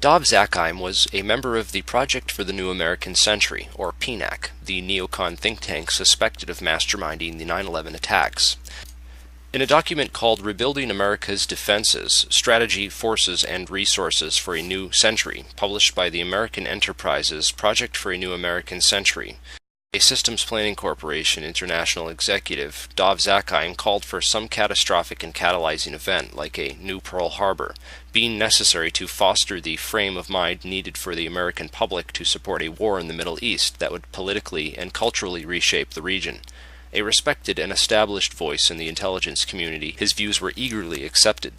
Dov Zakheim was a member of the Project for the New American Century, or PNAC, the neocon think tank suspected of masterminding the 9/11 attacks. In a document called Rebuilding America's Defenses, Strategy, Forces, and Resources for a New Century, published by the American Enterprises Project for a New American Century, a systems planning corporation international executive, Dov Zakheim called for some catastrophic and catalyzing event, like a new Pearl Harbor, being necessary to foster the frame of mind needed for the American public to support a war in the Middle East that would politically and culturally reshape the region. A respected and established voice in the intelligence community, his views were eagerly accepted.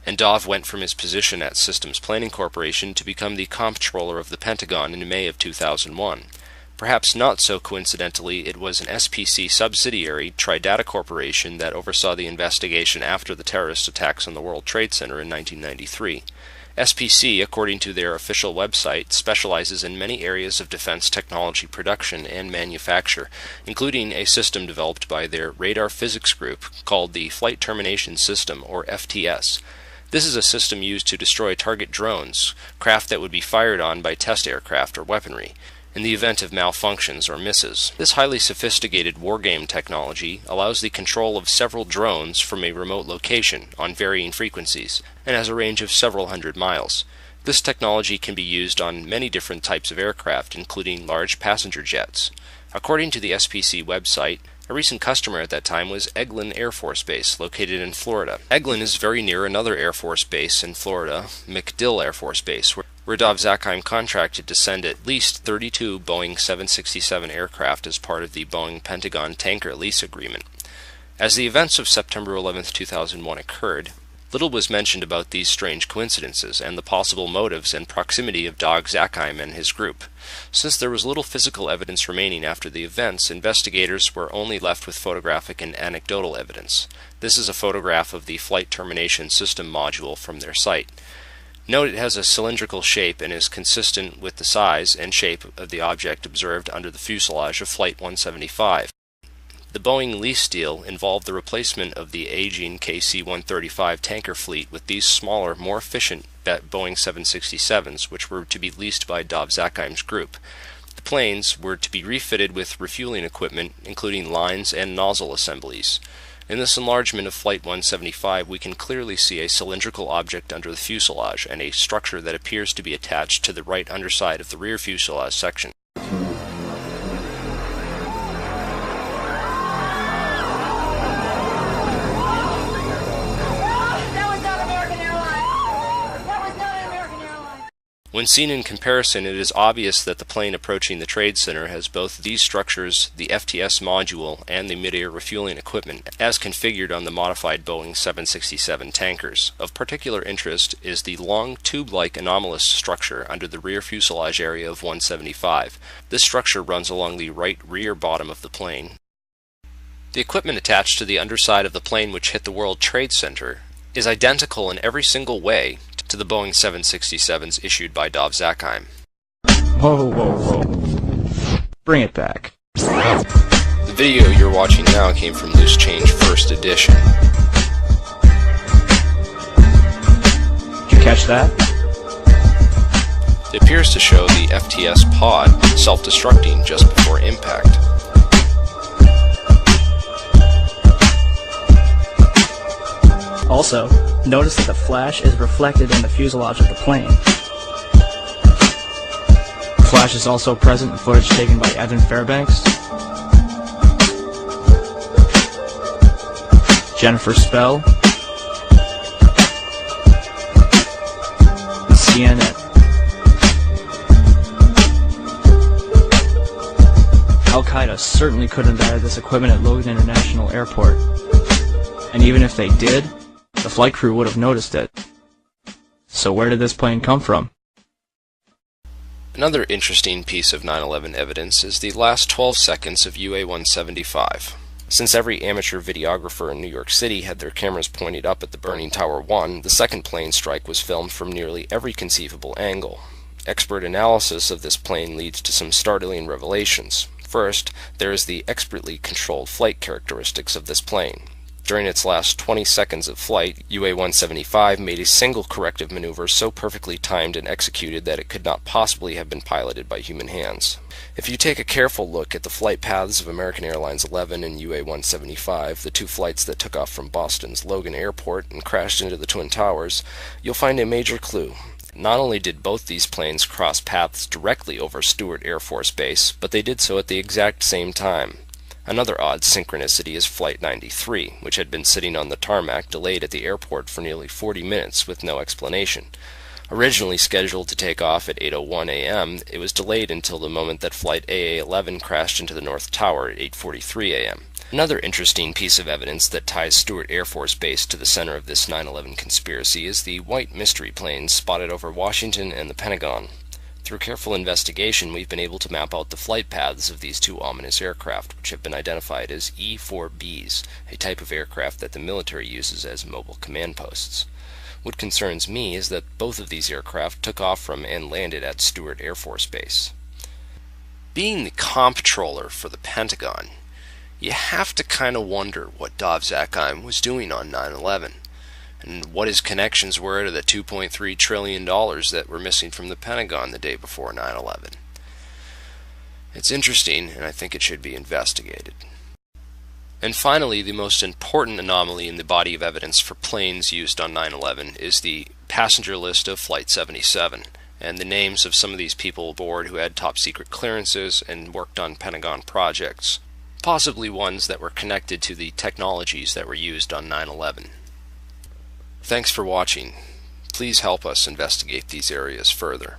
And Dov went from his position at Systems Planning Corporation to become the Comptroller of the Pentagon in May of 2001. Perhaps not so coincidentally, it was an SPC subsidiary, Tridata Corporation, that oversaw the investigation after the terrorist attacks on the World Trade Center in 1993. SPC, according to their official website, specializes in many areas of defense technology production and manufacture, including a system developed by their radar physics group called the Flight Termination System, or FTS. This is a system used to destroy target drones, craft that would be fired on by test aircraft or weaponry, in the event of malfunctions or misses. This highly sophisticated wargame technology allows the control of several drones from a remote location on varying frequencies and has a range of several hundred miles. This technology can be used on many different types of aircraft, including large passenger jets. According to the SPC website, a recent customer at that time was Eglin Air Force Base, located in Florida. Eglin is very near another Air Force base in Florida, MacDill Air Force Base, where Dov Zakheim contracted to send at least 32 Boeing 767 aircraft as part of the Boeing Pentagon tanker lease agreement. As the events of September 11, 2001 occurred, little was mentioned about these strange coincidences and the possible motives and proximity of Dov Zakheim and his group. Since there was little physical evidence remaining after the events, investigators were only left with photographic and anecdotal evidence. This is a photograph of the Flight Termination System module from their site. Note it has a cylindrical shape and is consistent with the size and shape of the object observed under the fuselage of Flight 175. The Boeing lease deal involved the replacement of the aging KC-135 tanker fleet with these smaller, more efficient Boeing 767s, which were to be leased by Dov Zakheim's group. The planes were to be refitted with refueling equipment, including lines and nozzle assemblies. In this enlargement of Flight 175, we can clearly see a cylindrical object under the fuselage and a structure that appears to be attached to the right underside of the rear fuselage section. When seen in comparison, it is obvious that the plane approaching the Trade Center has both these structures, the FTS module, and the mid-air refueling equipment, as configured on the modified Boeing 767 tankers. Of particular interest is the long tube-like anomalous structure under the rear fuselage area of 175. This structure runs along the right rear bottom of the plane. The equipment attached to the underside of the plane which hit the World Trade Center is identical in every single way to the Boeing 767s issued by Dov Zakheim. Whoa, whoa, whoa. Bring it back. The video you're watching now came from Loose Change First Edition. Did you catch that? It appears to show the FTS pod self-destructing just before impact. Also, notice that the flash is reflected in the fuselage of the plane. The flash is also present in footage taken by Evan Fairbanks, Jennifer Spell, and CNN. Al-Qaeda certainly couldn't have added this equipment at Logan International Airport. And even if they did, the flight crew would have noticed it. So where did this plane come from? Another interesting piece of 9/11 evidence is the last 12 seconds of UA-175. Since every amateur videographer in New York City had their cameras pointed up at the burning Tower 1, the second plane strike was filmed from nearly every conceivable angle. Expert analysis of this plane leads to some startling revelations. First, there is the expertly controlled flight characteristics of this plane. During its last 20 seconds of flight, UA-175 made a single corrective maneuver so perfectly timed and executed that it could not possibly have been piloted by human hands. If you take a careful look at the flight paths of American Airlines 11 and UA-175, the two flights that took off from Boston's Logan Airport and crashed into the Twin Towers, you'll find a major clue. Not only did both these planes cross paths directly over Stewart Air Force Base, but they did so at the exact same time. Another odd synchronicity is Flight 93, which had been sitting on the tarmac delayed at the airport for nearly 40 minutes with no explanation. Originally scheduled to take off at 8:01 a.m., it was delayed until the moment that Flight AA-11 crashed into the North Tower at 8:43 a.m. Another interesting piece of evidence that ties Stewart Air Force Base to the center of this 9/11 conspiracy is the white mystery planes spotted over Washington and the Pentagon. Through careful investigation, we've been able to map out the flight paths of these two ominous aircraft, which have been identified as E-4Bs, a type of aircraft that the military uses as mobile command posts. What concerns me is that both of these aircraft took off from and landed at Stewart Air Force Base. Being the comptroller for the Pentagon, you have to kind of wonder what Dov Zakheim was doing on 9/11. And what his connections were to the $2.3 trillion that were missing from the Pentagon the day before 9/11. It's interesting, and I think it should be investigated. And finally, the most important anomaly in the body of evidence for planes used on 9/11 is the passenger list of Flight 77, and the names of some of these people aboard who had top-secret clearances and worked on Pentagon projects, possibly ones that were connected to the technologies that were used on 9/11. Thanks for watching. Please help us investigate these areas further.